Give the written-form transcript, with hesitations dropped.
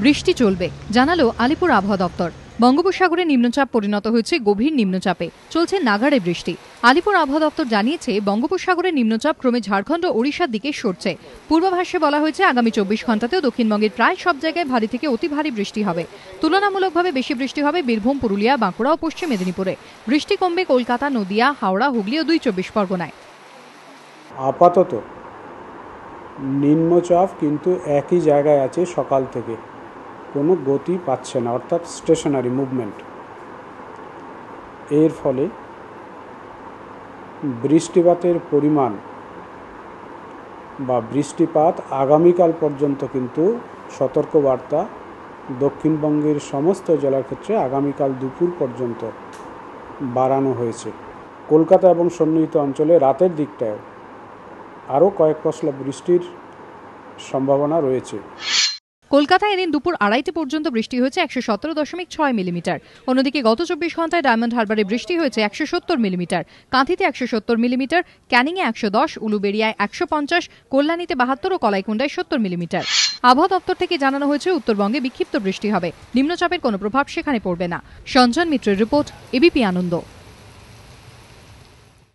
বৃষ্টি চলবে জানালো আলিপুর আবহাওয়া দপ্তর। বঙ্গোপসাগরে নিম্নচাপ পরিণত হয়েছে গভীর নিম্নচাপে, চলছে নাগাড়ে বৃষ্টি। আলিপুর আবহাওয়া দপ্তর জানিয়েছে বঙ্গোপসাগরে নিম্নচাপ ক্রমে ঝাড়খণ্ড ও ওড়িশার দিকে সরছে। পূর্বাভাসে বলা হয়েছে আগামী 24 ঘন্টাতেও দক্ষিণবঙ্গের প্রায় সব জায়গায় ভারী থেকে অতি ভারী বৃষ্টি হবে। তুলনামূলকভাবে বেশি বৃষ্টি হবে বীরভূম, পুরুলিয়া, বাঁকুড়া ও পশ্চিম মেদিনীপুরে। বৃষ্টি কমবে কলকাতা, নদিয়া, হাওড়া, হুগলি ও 24 পরগনায়। আপাতত নিম্নচাপ কিন্তু একই জায়গায় আছে, সকাল থেকে কোনো গতি পাচ্ছে না, অর্থাৎ স্টেশনারি মুভমেন্ট। এর ফলে বৃষ্টিপাতের পরিমাণ বা বৃষ্টিপাত আগামীকাল পর্যন্ত কিন্তু সতর্কবার্তা দক্ষিণবঙ্গের সমস্ত জেলার ক্ষেত্রে আগামীকাল দুপুর পর্যন্ত বাড়ানো হয়েছে। কলকাতা এবং সন্নিহিত অঞ্চলে রাতের দিকটায় আরও কয়েক পশলা বৃষ্টির সম্ভাবনা রয়েছে। কলকাতায় এদিন দুপুর 2:30 পর্যন্ত বৃষ্টি হয়েছে 117.6 মিলিমিটার। অন্যদিকে গত 24 ঘন্টায় ডায়মন্ড হারবারে বৃষ্টি হয়েছে 170 মিলিমিটার, কাঁথিতে 170 মিলিমিটার, ক্যানিংয়ে 110, উলুবেড়িয়ায় 150, কল্যাণীতে 72 ও কলাইকুণ্ডায় 70 মিলিমিটার। আবহাওয়া দপ্তর থেকে জানানো হয়েছে উত্তরবঙ্গে বিক্ষিপ্ত বৃষ্টি হবে, নিম্নচাপের কোনো প্রভাব সেখানে পড়বে না। সঞ্জন মিত্রের রিপোর্ট, এবিপি আনন্দ।